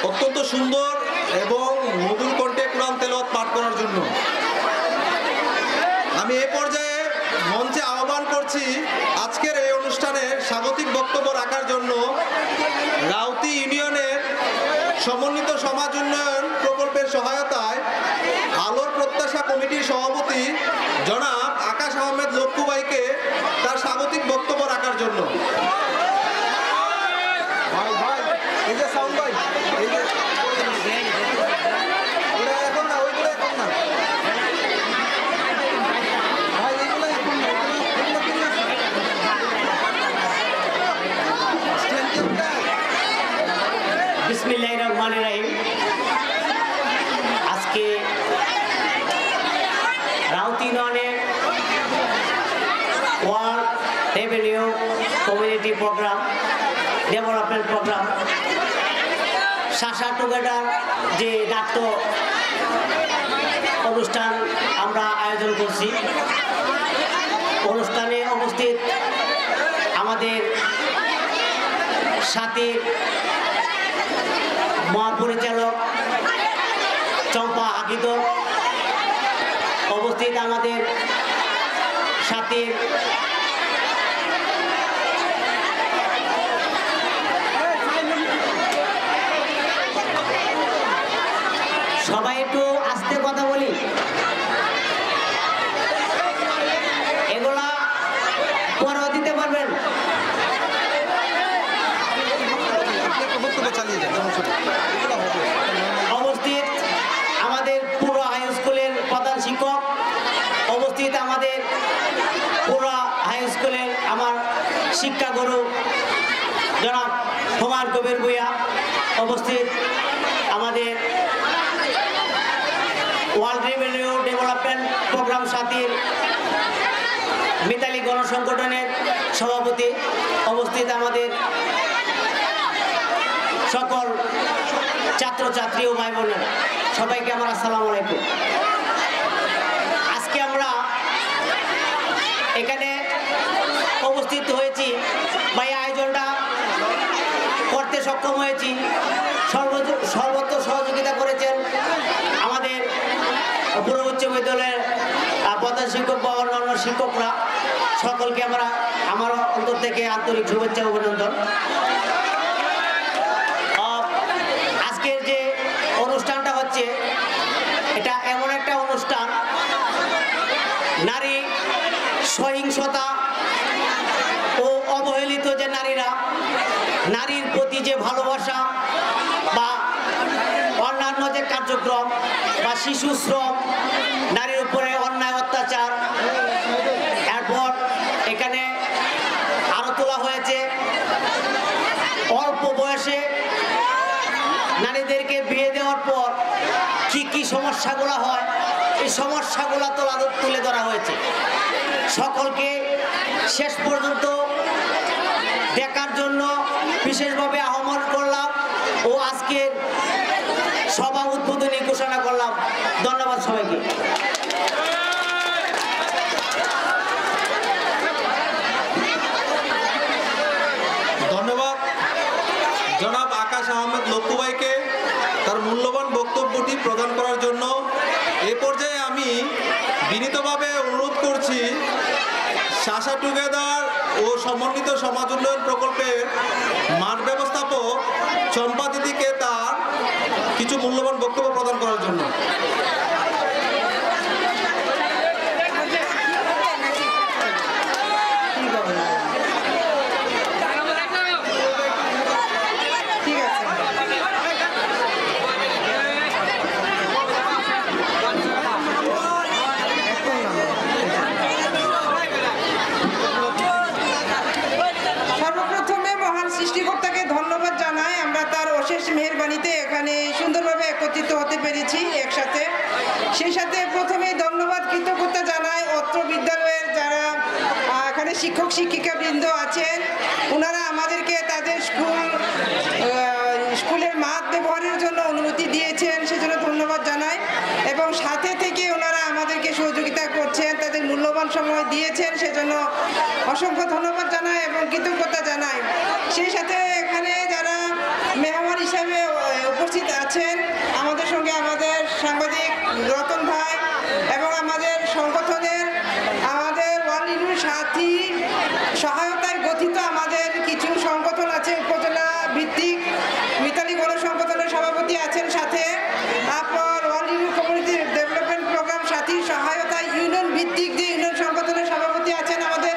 অত্যন্ত সুন্দর এবং মধুর কণ্ঠে কোরআন তেলাওয়াত পাঠ করার জন্য। আমি এই পর্যায়ে মঞ্চে আহ্বান করছি আজকের এই অনুষ্ঠানে স্বাগতিক বক্তব্য রাখার জন্য রাউতি ইউনিয়নের সমন্বিত সমাজ উন্নয়ন প্রকল্পের সহায়তায় আলোর প্রত্যাশা কমিটির সভাপতি জনাব আকাশ আহমেদ লক্কু ভাইকে তার স্বাগতিক বক্তব্য রাখার জন্য। বিসমিল্লাহির রহমানির রহিম। আজকে রাউতি ইউনিয়নের world revenue community program development program শাসা টুগেদার যে নাট্য অনুষ্ঠান আমরা আয়োজন করছি, অনুষ্ঠানে উপস্থিত আমাদের সাথে মহাপরিচালক চম্পা হাকিদ, উপস্থিত আমাদের সাথে সবাই একটু আস্তে কথা বলি, এগুলা পরেও দিতে পারবেন। উপস্থিত আমাদের পুরো হাই স্কুলের প্রধান শিক্ষক, উপস্থিত আমাদের পুরো হাই স্কুলের আমার শিক্ষাগুরু জনাব হুমায়ুন কবির ভূঁইয়া, উপস্থিত আমাদের ওয়ার্ল্ড রেভিনিউ ডেভেলপমেন্ট প্রোগ্রাম সাথীর মিতালি গণসংগঠনের সভাপতি, উপস্থিত আমাদের সকল ছাত্রছাত্রী ও ভাই বোনেরা, সবাইকে আমার আসসালামু আলাইকুম। আজকে আমরা এখানে উপস্থিত হয়েছি বা এই আয়োজনটা করতে সক্ষম হয়েছি, সর্বত্র সহযোগিতা করেছেন আমাদের পুরো উচ্চ বিদ্যালয়ের প্রধান শিক্ষক বা অন্যান্য শিক্ষকরা। সকলকে আমার অন্তর থেকে আন্তরিক শুভেচ্ছা অভিনন্দন। আজকের যে অনুষ্ঠানটা হচ্ছে, এটা এমন একটা অনুষ্ঠান, নারী সহিংসতা ও অবহেলিত যে নারীরা, নারীর প্রতি যে ভালোবাসা বা অন্যান্য যে কার্যক্রম বা শিশু শ্রম, নারীর উপরে অন্যায় অত্যাচার, এরপর এখানে আরো তোলা হয়েছে অল্প বয়সে নারীদেরকে বিয়ে দেওয়ার পর কি কি সমস্যাগুলো হয়, এই সমস্যাগুলো তুলে ধরা হয়েছে। সকলকে শেষ পর্যন্ত দেখার জন্য বিশেষভাবে আহ্বান করলাম ও আজকের সভা উদ্বোধনী ঘোষণা করলাম। ধন্যবাদ সবাইকে। ধন্যবাদ জনাব আকাশ আহমেদ লক্কু ভাইকে তার মূল্যবান বক্তব্যটি প্রদান করার জন্য। এ পর্যায়ে আমি বিনীতভাবে অনুরোধ করছি শাসা টুগেদার ও সমন্বিত সমাজ উন্নয়ন প্রকল্পের মাঠ ব্যবস্থাপক চম্পা দিদিকে তার কিছু মূল্যবান বক্তব্য প্রদান করার জন্য। মেহরবানিতে এখানে সুন্দরভাবে একত্রিত হতে পেরেছি একসাথে। সেই সাথে প্রথমে ধন্যবাদ কৃতজ্ঞতা জানাই অত্র বিদ্যালয়ের যারা এখানে শিক্ষক শিক্ষিকা বৃন্দ আছেন, ওনারা আমাদেরকে তাদের স্কুলের মাঠ ব্যবহারের জন্য অনুমতি দিয়েছেন, সেজন্য ধন্যবাদ জানাই। এবং সাথে থেকে ওনারা আমাদেরকে সহযোগিতা করছেন, তাদের মূল্যবান সময় দিয়েছেন, সেজন্য অসংখ্য ধন্যবাদ জানাই এবং কৃতজ্ঞতা জানাই। সেই সাথে এখানে যারা মেহমান হিসাবে উপস্থিত উপস্থিত আছেন আমাদের সঙ্গে আমাদের সাংবাদিক রতন ভাই এবং আমাদের সংগঠনের আমাদের ওয়ার্ল্ড রিনিউ সাথী সহায়তায় গঠিত আমাদের কিছু সংগঠন আছে, উপজেলা ভিত্তিক মিতালি গণ সংগঠনের সভাপতি আছেন সাথে, তারপর World Renew community development programme সাথী সহায়তায় ইউনিয়ন ভিত্তিক যে ইউনিয়ন সংগঠনের সভাপতি আছেন আমাদের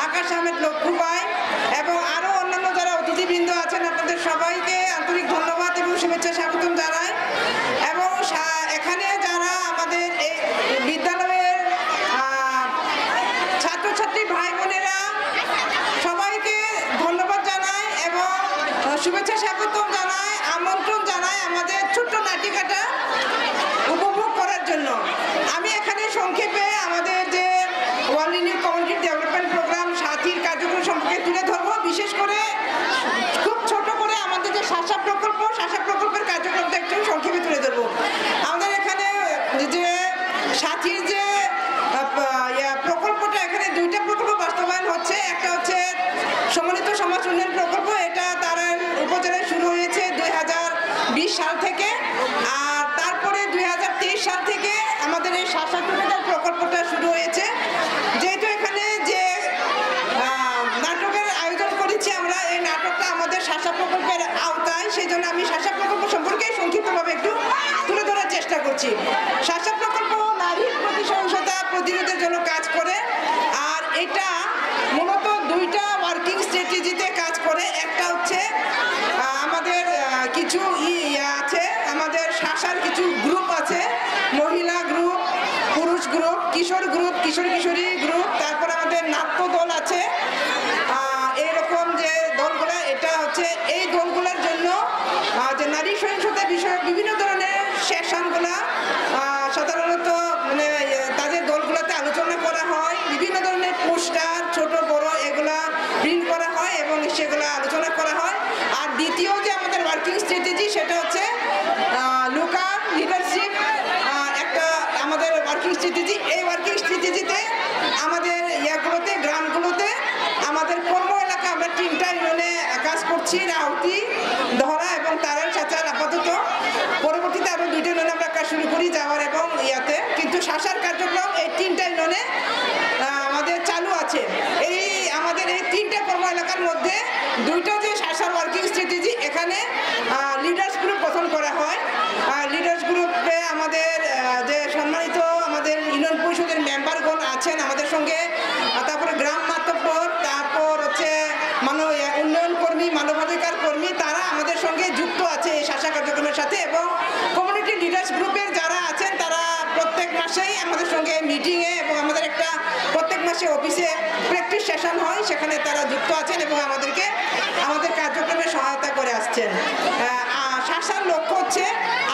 আকাশ আহমেদ লক্ষ্মী ভাই এবং আরও অন্যান্য যারা অতিথিবৃন্দ আছেন, আপনাদের সবাইকে আন্তরিক ধন্যবাদ এবং শুভেচ্ছা স্বাগতম জানাই। এবং এখানে যারা আমাদের এই বিদ্যালয়ের ছাত্রছাত্রী ভাই বোনেরা সবাইকে ধন্যবাদ জানাই এবং শুভেচ্ছা স্বাগতম জানাই, আমন্ত্রণ জানাই আমাদের ছোট্ট নাটিকাটা উপভোগ করার জন্য। আমি এখানে সংক্ষেপে আমাদের যে World Renew community development programme সাথীর কার্যক্রম সম্পর্কে তুলে ধরবো, বিশেষ করে খুব ছোট করে আমাদের যে শাসা প্রকল্পের কার্যক্রমটা একটু সংক্ষেপে তুলে ধরবো। আমাদের এখানে যে সাথীর যে প্রকল্পটা, এখানে দুইটা প্রকল্প বাস্তবায়ন হচ্ছে। একটা হচ্ছে সমন্বিত সমাজ উন্নয়ন প্রকল্প, এটা তারা উপজেলায় শুরু হয়েছে 2020 সাল থেকে, আর তারপরে 2023 সাল থেকে আমাদের এই শাসা প্রকল্পটা শুরু হয়েছে। যেহেতু এখানে যে নাটকের আয়োজন করেছি আমরা, এই নাটকটা আমাদের শাসা প্রকল্পের আওতায়, সেই জন্য আমি শাসা প্রকল্প সম্পর্কে সংক্ষিপ্তভাবে একটু তুলে ধরার চেষ্টা করছি। শাসা প্রকল্প নারীর প্রতি সহিংসতা প্রতিরোধের জন্য কাজ করে, আর এটা মূলত দুইটা ওয়ার্কিং স্ট্র্যাটেজিতে কাজ করে। একটা হচ্ছে আমাদের কিছু আছে, আমাদের শাসার কিছু গ্রুপ আছে, মহিলা গ্রুপ, পুরুষ গ্রুপ, কিশোর গ্রুপ, কিশোরী গ্রুপ, তারপর আমাদের নাট্য দল আছে। এইরকম যে দলগুলো, এটা হচ্ছে এই দলগুলোর জন্য যে নারী সহিংসতা বিষয়ে বিভিন্ন ধরনের সেশনগুলা সাধারণত মানে তাদের দলগুলোতে আলোচনা করা হয়, বিভিন্ন ধরনের পোস্টার ছোট বড় এগুলা প্রিন্ট করা হয় এবং সেগুলো আলোচনা করা হয়। আর দ্বিতীয় যে আমাদের ওয়ার্কিং স্ট্র্যাটেজি, সেটা হচ্ছে লোকাল লিডারশিপ, একটা আমাদের ওয়ার্কিং স্ট্র্যাটেজি। এই ওয়ার্কিং স্ট্র্যাটেজিতে আমাদের গ্রামগুলোতে আমাদের কর্ম এলাকা আমরা 3টা ইউনিয়নে কাজ করছি, রাউতি, দহরা এবং তারার সাচার। আপাতত পরবর্তীতে আরও 2টা ইউনিয়নে আমরা কাজ শুরু করি যাওয়ার এবং কিন্তু শাসার কার্যক্রম এই 3টা ইউনিয়নে আমাদের চালু আছে। আমাদের এই 3টা কর্ম এলাকার মধ্যে 2টা যে শাসার ওয়ার্কিং স্ট্র্যাটেজি, এখানে লিডার্স গ্রুপ গঠন করা হয়। লিডার্স গ্রুপে আমাদের যে সম্মানিত আমাদের ইউনিয়ন পরিষদের মেম্বারগণ আছেন আমাদের সঙ্গে, তারপরে গ্রাম মাতব্বর, তারপর হচ্ছে উন্নয়ন কর্মী, মানবাধিকার কর্মী, তারা আমাদের সঙ্গে যুক্ত আছে এই শাসা কার্যক্রমের সাথে। এবং কমিউনিটি লিডার্স গ্রুপের যারা আছেন তারা প্রত্যেক মাসেই আমাদের সঙ্গে মিটিংয়ে এবং আমাদের একটা প্রত্যেক মাসে অফিসে প্র্যাকটিস সেশন হয়, সেখানে তারা যুক্ত আছেন এবং আমাদেরকে আমাদের কার্যক্রমে সহায়তা করে আসছেন। শাসার লক্ষ্য হচ্ছে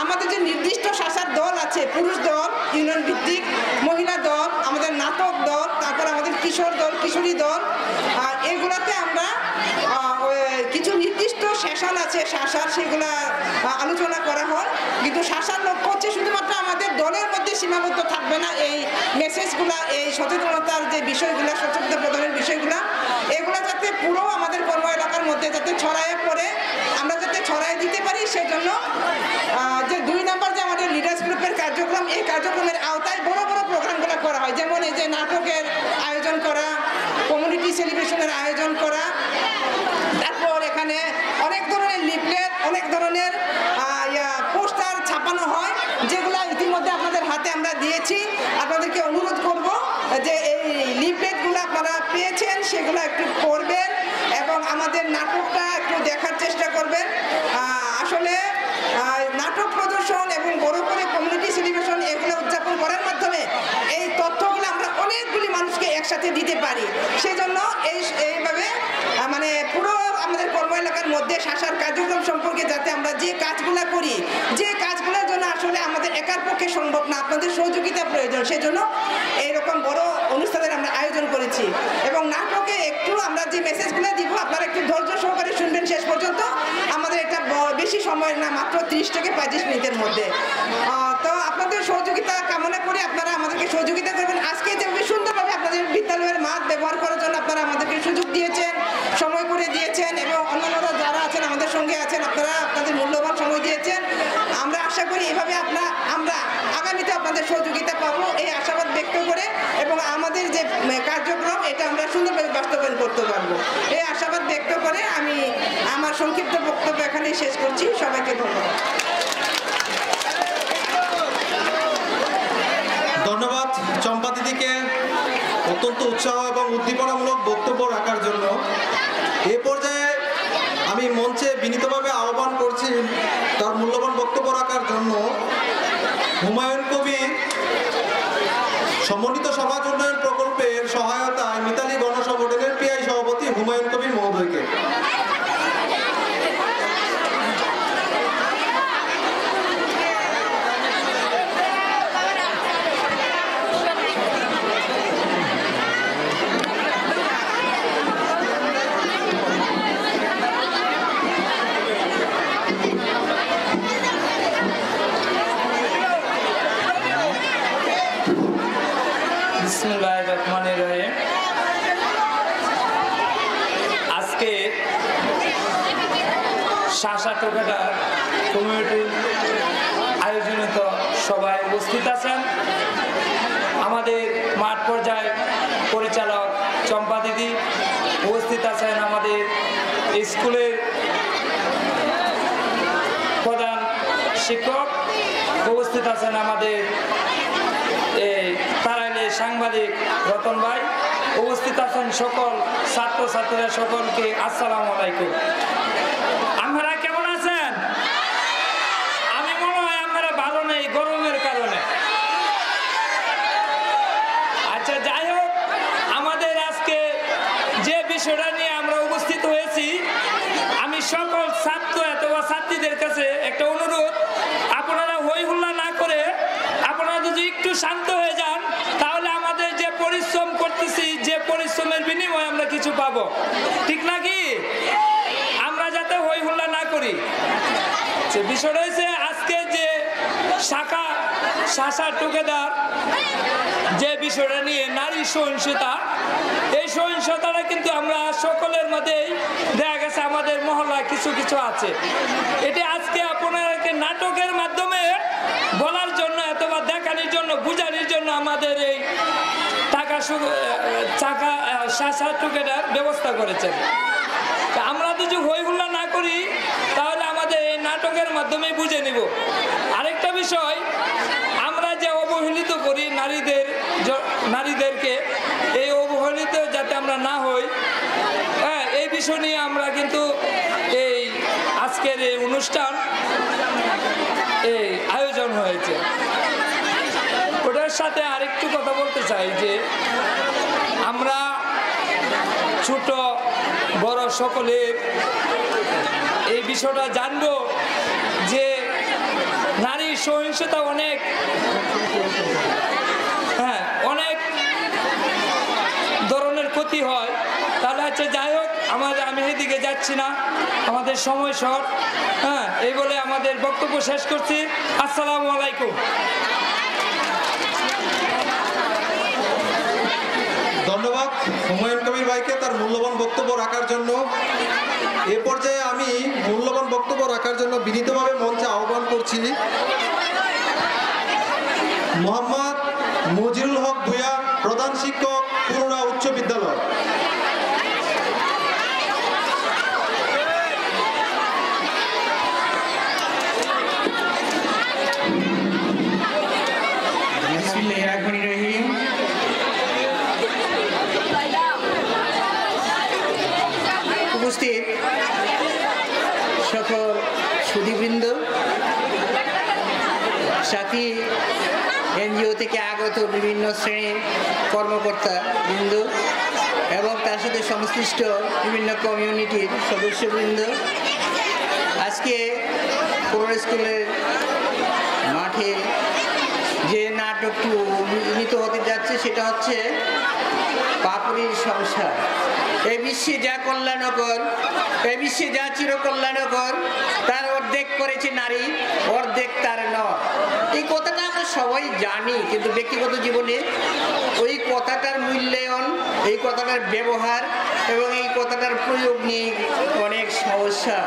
আমাদের যে নির্দিষ্ট শাসার দল আছে, পুরুষ দল, ইউনিয়ন ভিত্তিক, মহিলা দল, আমাদের নাটক দল, তারপর আমাদের কিশোর দল, কিশোরী দল, এগুলাতে আমরা কিছু নির্দিষ্ট সেশন আছে শাসার, সেগুলা আলোচনা করা হয়। কিন্তু শাসার লক্ষ্য হচ্ছে শুধুমাত্র আমাদের দলের মধ্যে সীমাবদ্ধ থাকবে না, এই মেসেজগুলা, এই সচেতনতার যে বিষয়গুলা, সচেতনতা প্রদানের বিষয়গুলা, এগুলা যাতে পুরো আমাদের কর্ম এলাকার মধ্যে যাতে ছড়ায় পড়ে, আমরা যাতে ছড়াই দিতে পারি, সেজন্য যে 2 নম্বর যে আমাদের লিডার্স গ্রুপের কার্যক্রম, এই কার্যক্রমের আওতায় বড় বড় প্রোগ্রামগুলো করা হয়। যেমন এই যে নাটকের আয়োজন করা, কমিউনিটি সেলিব্রেশনের আয়োজন করা, তারপর এখানে অনেক ধরনের লিফলেট, অনেক ধরনের পোস্টার ছাপানো হয়, যেগুলো ইতিমধ্যে আপনাদের হাতে আমরা দিয়েছি। আপনাদেরকে অনুরোধ করব যে এই লিফলেটগুলো আপনারা পেয়েছেন, সেগুলো একটু পড়বেন এবং আমাদের নাটকটা একটু দেখার চেষ্টা করবেন। আসলে নাটক প্রদর্শন এবং বড় করে কমিউনিটি সেলিব্রেশন এগুলো উদযাপন করার মাধ্যমে এই তথ্যগুলো আমরা অনেকগুলি মানুষকে একসাথে দিতে পারি। সেই জন্য এইভাবে মানে পুরো আমাদের কর্ম এলাকার মধ্যে শাসার কার্যক্রম সম্পর্কে যাতে আমরা যে কাজগুলো করি, যে কাজগুলোর জন্য আসলে আমাদের একার পক্ষে সম্ভব না, আপনাদের সহযোগিতা প্রয়োজন, সেজন্য এইরকম বড় অনুষ্ঠানের আমরা আয়োজন করেছি। এবং নাটকে একটু আমরা যে মেসেজগুলো দিব, আপনারা একটু ধৈর্য সহকারে শুনবেন শেষ পর্যন্ত। আমাদের এটা বেশি সময় না, মাত্র 30 থেকে 35 মিনিটের মধ্যে। তো আপনাদের সহযোগিতা কামনা করে আপনারা আমাদেরকে সহযোগিতা করবেন। আজকে যে সুন্দরভাবে আপনাদের বিদ্যালয়ের মাঠ ব্যবহার করার জন্য আপনারা আমাদেরকে সুযোগ দিয়েছেন, সময় করে দিয়েছেন এবং অন্যান্যরা যারা আছেন আমাদের সঙ্গে আছেন, আপনারা আপনাদের মূল্যবান সময় দিয়েছেন। আপনাদের সহযোগিতা পাবো এই আশাবাদ ব্যক্ত করে এবং আমাদের যে কার্যক্রম এটা আমরা সুন্দরভাবে বাস্তবায়ন করতে পারবো এই আশাবাদ ব্যক্ত করে আমি আমার সংক্ষিপ্ত বক্তব্য এখানেই শেষ করছি। সবাইকে ধন্যবাদ। ধন্যবাদ চম্পা দিদিকে অত্যন্ত উৎসাহ এবং উদ্দীপনামূলক বক্তব্য রাখার জন্য। এ পর্যায়ে আমি মঞ্চে বিনীতভাবে আহ্বান করছি তার মূল্যবান বক্তব্য রাখার জন্য হুমায়ুন কবির সমন্বিত সমাজ উন্নয়ন প্রকল্পের সহায়তায় মিতালি গণসংগঠনের পিআই সভাপতি হুমায়ুন কবির মহোদয়কে। বিসমিল্লাহিররহমানিররহিম। আজকে শাসা টোকাটা কমিউনিটি আয়োজনিত সবাই উপস্থিত আছেন। আমাদের মাঠ পর্যায়ে পরিচালক চম্পা দিদি উপস্থিত আছেন, আমাদের স্কুলের প্রধান শিক্ষক উপস্থিত আছেন, আমাদের তারাইলের সাংবাদিক রতন ভাই উপস্থিত আছেন, সকল ছাত্রছাত্রীরা সকলকে আসসালামু আলাইকুম। আপনারা কেমন আছেন? আমি মনে হয় আপনারা ভালো নেই গরমের কারণে। আচ্ছা, যাই হোক, আমাদের আজকে যে বিষয়টা নিয়ে আমরা উপস্থিত হয়েছি, আমি সকল ছাত্র অথবা ছাত্রীদের কাছে একটা অনুরোধ, আপনারা হই হুল্লা না করে আপনারা যদি একটু শান্ত হয়ে যান তাহলে আমাদের যে পরিশ্রম করতেছি, যে পরিশ্রমের বিনিময়ে আমরা কিছু পাবো, ঠিক নাকি? আমরা যাতে হই হুল্লা না করি। সে বিষয় রয়েছে আজকে যে শাসা টোকেদার যে বিষয়টা নিয়ে নারী সহিংসতা, এই সহিংসতাটা কিন্তু আমরা সকলের মধ্যেই দেখা গেছে আমাদের মহল্লায় কিছু কিছু আছে। এটি আজকে আপনাদেরকে নাটকের মাধ্যমে বলার জন্য অথবা দেখানোর জন্য বুঝানোর জন্য আমাদের এই শাসা টোকেদার ব্যবস্থা করেছেন। আমরা যদি হই হুল্লা না করি তাহলে আমাদের এই নাটকের মাধ্যমে বুঝে নিব। আরেকটা বিষয়, আমরা যে অবহেলিত করি নারীদেরকে, এই অবহেলিত যাতে আমরা না হই, হ্যাঁ, এই বিষয় নিয়ে আমরা কিন্তু এই আজকের এই অনুষ্ঠান এই আয়োজন হয়েছে। ওটার সাথে আরেকটু কথা বলতে চাই যে আমরা ছোট বড় সকলের এই বিষয়টা জানবো যে নারী সহিংসতা অনেক ধরনের ক্ষতি হয়। তাহলে হচ্ছে, যাই হোক, আমি এদিকে যাচ্ছি না, আমাদের সময় শর্ট। হ্যাঁ, এই বলে আমাদের বক্তব্য শেষ করছি। আসসালামু আলাইকুম। ধন্যবাদ হুমায়ুন কবির ভাইকে তার মূল্যবান বক্তব্য রাখার জন্য। এ পর্যায়ে আমি মূল্যবান বক্তব্য রাখার জন্য বিনীতভাবে মঞ্চে আহ্বান করছি মোহাম্মদ মজিরুল হক ভূঁইয়া, প্রধান শিক্ষক, পুরুরা উচ্চ বিদ্যালয়। উপস্থিত সকল সুধীবৃন্দ, সাথী এনজিও থেকে আগত বিভিন্ন শ্রেণীর কর্মকর্তা বৃন্দ এবং তার সাথে সংশ্লিষ্ট বিভিন্ন কমিউনিটির সদস্যবৃন্দ, আজকে পৌর স্কুলের মাঠে যে নাটকটি অভিনীত হতে যাচ্ছে সেটা হচ্ছে পাপড়ির সংসার। এই বিশ্বে যা কল্যাণকর, এই বিশ্বে যা চিরকল্যাণকর, তার অর্ধেক করেছে নারী, অর্ধেক তার নয়। এই কথাটা আমরা সবাই জানি, কিন্তু ব্যক্তিগত জীবনে ওই কথাটার মূল্যায়ন, এই কথাটার ব্যবহার এবং এই কথাটার প্রয়োগ নিয়ে অনেক সমস্যা।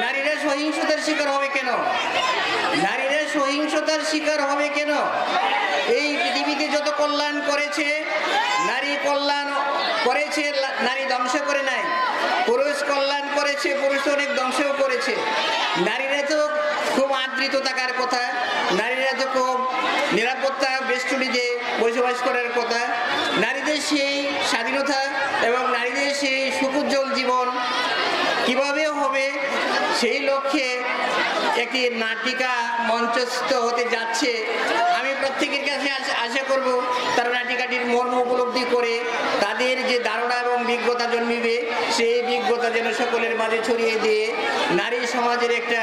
নারীরা সহিংসতার শিকার হবে কেন? নারীরা সহিংসতার শিকার হবে কেন? এই পৃথিবীতে যত কল্যাণ করেছে, নারী কল্যাণ করেছে, নারী ধ্বংস করে নাই। পুরুষ কল্যাণ করেছে, পুরুষ অনেক ধ্বংসও করেছে। নারীরা তো খুব আদৃত থাকার কথা, নারীরা তো খুব নিরাপত্তা বেষ্টনীতে বসবাস করার কথা। নারীদের সেই স্বাধীনতা এবং নারীদের সেই সুখোজ্জ্বল জীবন কিভাবে হবে, সেই লক্ষ্যে একটি নাটিকা মঞ্চস্থ হতে যাচ্ছে। আমি প্রত্যেকের কাছে আশা করব তারা নাটিকাটির মর্ম উপলব্ধি করে তাদের যে ধারণা এবং বিজ্ঞতা জন্মিবে, সেই বিজ্ঞতা যেন সকলের মাঝে ছড়িয়ে দিয়ে নারী সমাজের একটা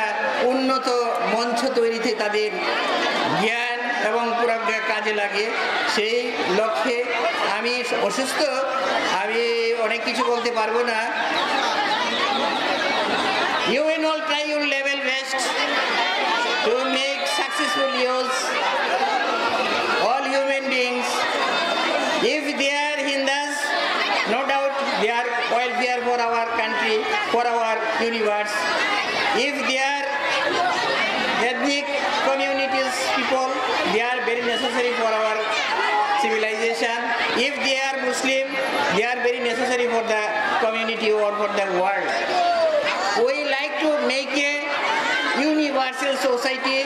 উন্নত মঞ্চ তৈরিতে তাদের জ্ঞান এবং প্রজ্ঞা কাজে লাগে। সেই লক্ষ্যে আমি অসুস্থ, আমি অনেক কিছু বলতে পারবো না। You will all try your level best to make successful use all human beings. If they are Hindus, no doubt they are welfare for our country, for our universe. If they are ethnic communities people, they are very necessary for our civilization. If they are Muslim, they are very necessary for the community or for the world. We like to make a universal society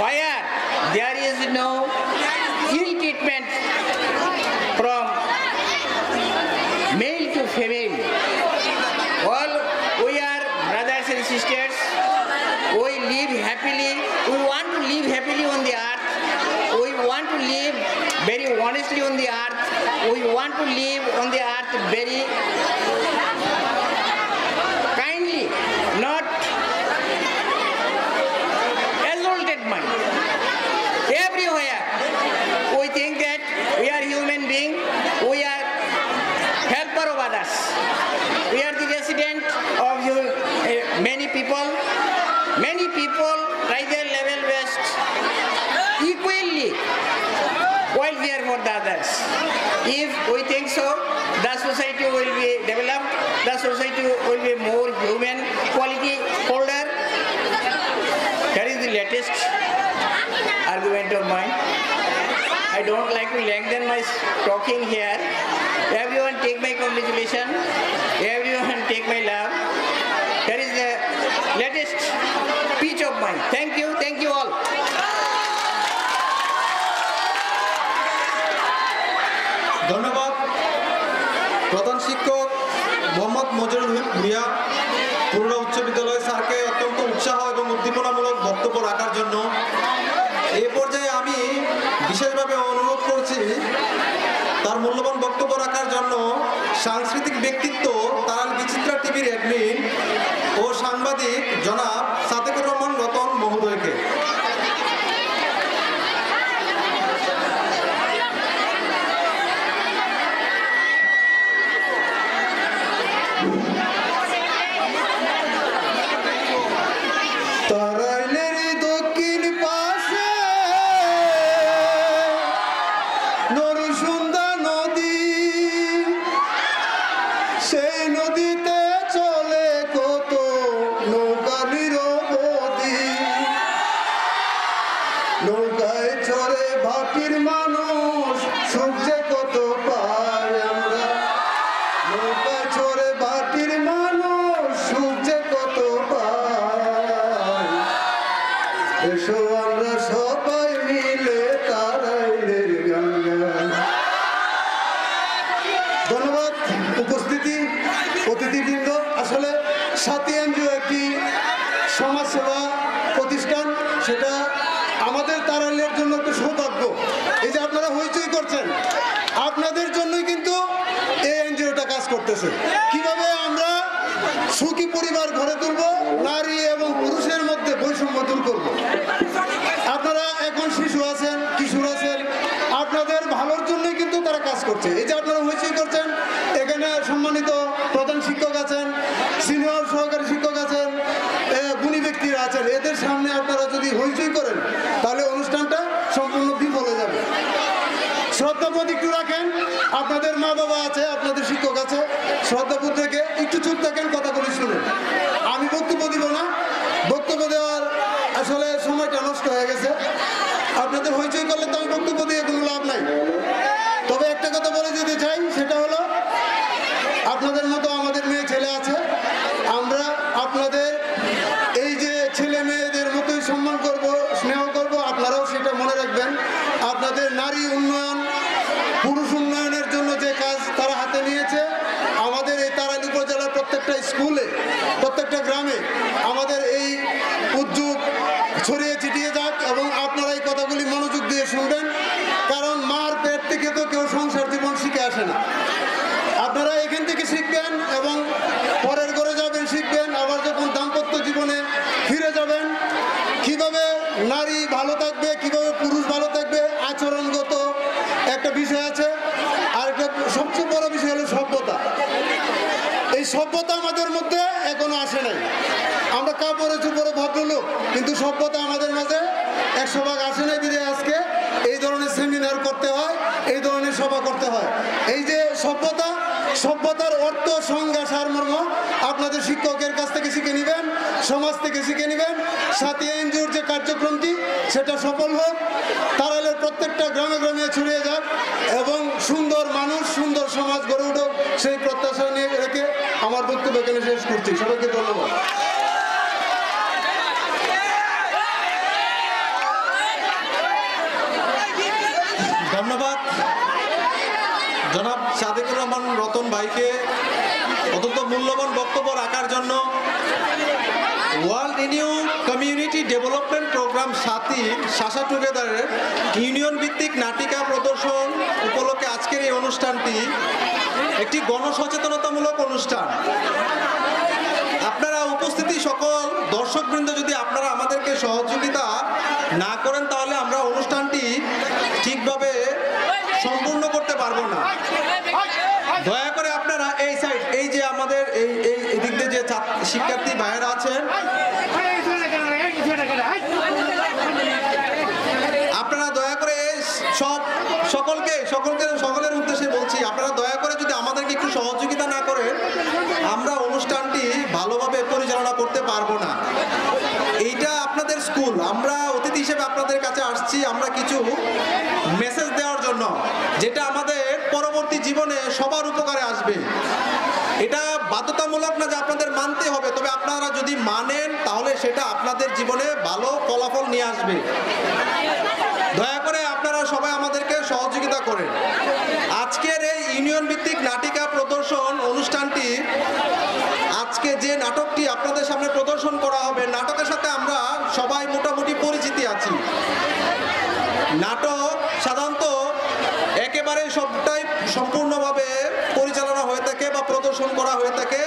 where there is no ill treatment from male to female. All we are brothers and sisters. We live happily. We want to live happily on the earth. We want to live very honestly on the earth. We want to live on the earth very kindly, not exalted mind. Everywhere we think that we are human being, we are helper of others. We are the resident of many people. Many people try their level best equally while we are for the others. If we think so, the society will be developed, the society will be more human quality holder. Here is the latest argument of mine. I don't like to lengthen my talking here. Everyone take my congratulation. Everyone take my love. Here is the latest speech of mine. Thank you all. ধন্যবাদ প্রধান শিক্ষক মোহাম্মদ মজরুল ভুঁইয়া পুরুলিয়া উচ্চ বিদ্যালয় স্যারকে অত্যন্ত উৎসাহ এবং উদ্দীপনামূলক বক্তব্য রাখার জন্য। এই পর্যায়ে আমি বিশেষভাবে অনুরোধ করছি তার মূল্যবান বক্তব্য রাখার জন্য সাংস্কৃতিক ব্যক্তিত্ব তারাল বিচিত্রা টিভির অ্যাডমিন ও সাংবাদিক জনাব সাদেকুর রহমান রতন মহোদয়কে। তারাইলের দক্ষিণ পাশে নরসুন্দা নদী, সেই নদীতে চলে কত নৌকা নিরবধি। নৌকায় চড়ে ভাটির মানুষ সুখ যে কত পাই আমরা। নৌকায় চড়ে ভাটির মানুষ সুখ যে কত পাই। এসো আমরা সবাই মিলে তারাইলের গান গাই। ধন্যবাদ উপস্থিতি অতিথিবৃন্দ। আসলে সাথী এনজিও একটি সমাজসেবা প্রতিষ্ঠান, সেটা আমাদের তারাইলের জন্য একটু সৌভাগ্য। এই যে আপনারা হইচই করছেন, আপনাদের জন্যই কিন্তু এই এনজিওটা কাজ করতেছে। কিভাবে আমরা সুখী পরিবার গড়ে তুলব, নারী এবং পুরুষের মধ্যে বৈষম্য দূর করব। আপনারা এখন শিশু আছেন, কিশোর আছেন, আপনাদের ভালোর জন্যই কিন্তু তারা কাজ করছে। এই যে আপনারা হইচই করছেন, এখানে সম্মানিত প্রধান শিক্ষক আছেন, সিনিয়র সহকারী শিক্ষক আছেন, গুণী ব্যক্তিরা আছেন। এদের সামনে আপনারা যদি হইচই করেন তাহলে অনুষ্ঠানটা সম্পূর্ণ বিফল হয়ে যাবে। শ্রদ্ধাবোধ একটু রাখেন, আপনাদের মা বাবা আছে, আপনাদের শিক্ষক আছে, শ্রদ্ধাবোধ রেখে একটু চুপ থাকেন, কথাগুলি শুনুন। আমি বক্তব্য দিব না, বক্তব্য দেওয়ার আসলে সময়টা নষ্ট হয়ে গেছে। আপনাদের হইচই করলে তো আমি বক্তব্য দিয়ে কোনো লাভ নাই। তবে একটা কথা বলে যেতে চাই, সেটা হলো আপনাদের মতো আমাদের মেয়ে ছেলে আছে, আমরা আপনাদের এই যে ছেলে মেয়েদের মতোই সম্মান করব, স্নেহ করব। আপনারাও সেটা মনে রাখবেন। আপনাদের নারী উন্নয়ন, পুরুষ উন্নয়নের জন্য যে কাজ তারা হাতে নিয়েছে, আমাদের এই তারাইল উপজেলার প্রত্যেকটা স্কুলে, প্রত্যেকটা গ্রামে আমাদের এই উদ্যোগ ছড়িয়ে ছিটিয়ে যাক এবং আপনারা এই কথাগুলি মনোযোগ দিয়ে শুনবেন। কারণ মার পেট থেকে তো কেউ সংসার জীবন শিখে আসে না। আপনারা এখান থেকে শিখবেন এবং পরের ঘরে যাবেন, শিখবেন। আবার যখন দাম্পত্য জীবনে ফিরে যাবেন, কিভাবে নারী ভালো থাকবে, কিভাবে পুরুষ ভালো থাকবে, আচরণগত একটা বিষয় আছে। আর একটা সবচেয়ে বড় বিষয় হলো সভ্যতা। এই সভ্যতা আমাদের মধ্যে এখনো আসে নাই। আমরা কাপড়ে চুপড়ে ভদ্রলোক, কিন্তু সভ্যতা আমাদের মাঝে 100% আসে নাই। বিধে আজকে এই ধরনের সেমিনার করতে হয়, এই ধরনের সভা করতে হয়। এই যে সভ্যতা, সভ্যতার অর্থ, সংজ্ঞা, সারমর্ম আপনাদের শিক্ষকের কাছ থেকে শিখে নেবেন, সমাজ থেকে শিখে নেবেন। সাথী এনজিওর যে কার্যক্রমটি সেটা সফল হোক, তারাইলের প্রত্যেকটা গ্রামে গ্রামে ছড়িয়ে যাক এবং সুন্দর মানুষ, সুন্দর সমাজ গড়ে উঠুক, সেই প্রত্যাশা নিয়ে রেখে আমার বক্তব্য এখানে শেষ করছি। সবাইকে ধন্যবাদ। ধন্যবাদ জনাব সাদেকুর রহমান রতন ভাইকে অত্যন্ত মূল্যবান বক্তব্য রাখার জন্য। World Renew community development programme সাথী শাসা টুগেদারের ইউনিয়ন ভিত্তিক নাটিকা প্রদর্শন উপলক্ষে আজকের এই অনুষ্ঠানটি একটি গণসচেতনতামূলক অনুষ্ঠান। আপনারা উপস্থিতি সকল দর্শকবৃন্দ যদি আপনারা আমাদেরকে সহযোগিতা না করেন, তাহলে আমরা অনুষ্ঠানটি ঠিকভাবে সম্পূর্ণ করতে পারবো না। দয়া করে আপনারা এই সাইড, এই যে আমাদের এই দিক দিয়ে যে শিক্ষার্থী ভাইয়েরা আছেন, আপনারা দয়া করে সকলের উদ্দেশ্যে বলছি, আপনারা দয়া করে যদি আমাদেরকে একটু সহযোগিতা না করেন, আমরা অনুষ্ঠানটি ভালোভাবে পরিচালনা করতে পারবো না। এইটা আপনাদের স্কুল, আমরা অতিথি হিসেবে আপনাদের কাছে আসছি, আমরা কিছু মেসেজ দেওয়ার জন্য, যেটা আমাদের পরবর্তী জীবনে সবার উপকারে আসবে। এটা বাধ্যতামূলক না যে আপনাদের মানতে হবে, তবে আপনারা যদি মানেন তাহলে সেটা আপনাদের জীবনে ভালো ফলাফল নিয়ে আসবে। দয়া করে আপনারা সবাই আমাদেরকে সহযোগিতা করেন। আজকের এই ইউনিয়ন ভিত্তিক নাটিকা প্রদর্শন অনুষ্ঠানটি, আজকে যে নাটকটি আপনাদের সামনে প্রদর্শন করা হবে, নাটকের সাথে আমরা সবাই মোটামুটি পরিচিতি আছি। নাটক সাধারণত একেবারে সবটাই সম্পূর্ণভাবে পরিচালনা হয়ে থাকে বা প্রদর্শন করা হয়ে থাকে,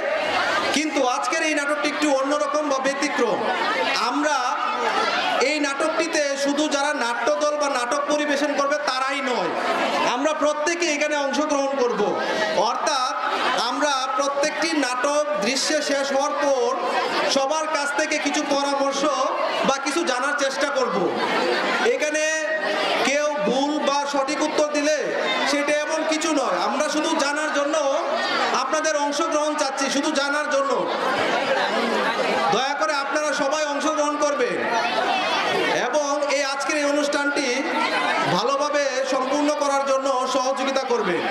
কিন্তু আজকের এই নাটকটি একটু অন্যরকম বা ব্যতিক্রম। আমরা এই নাটকটিতে শুধু যারা নাট্যদল বা নাটক পরিবেশন করবে তারাই নয়, আমরা প্রত্যেকে এখানে অংশগ্রহণ করব। অর্থাৎ আমরা প্রত্যেকটি নাটক দৃশ্যে শেষ হওয়ার পর সবার কাছ থেকে কিছু পরামর্শ বা কিছু জানার চেষ্টা করব। এখানে কেউ ভুল বা সঠিক উত্তর দিলে সেটা এমন কিছু নয়, আমরা শুধু জানার জন্য আপনাদের অংশগ্রহণ চাচ্ছি, শুধু জানার জন্য। দয়া করে আপনারা সবাই অংশগ্রহণ করবেন এবং এই আজকের এই অনুষ্ঠানটি ভালোভাবে সম্পূর্ণ করার জন্য সহযোগিতা করবেন।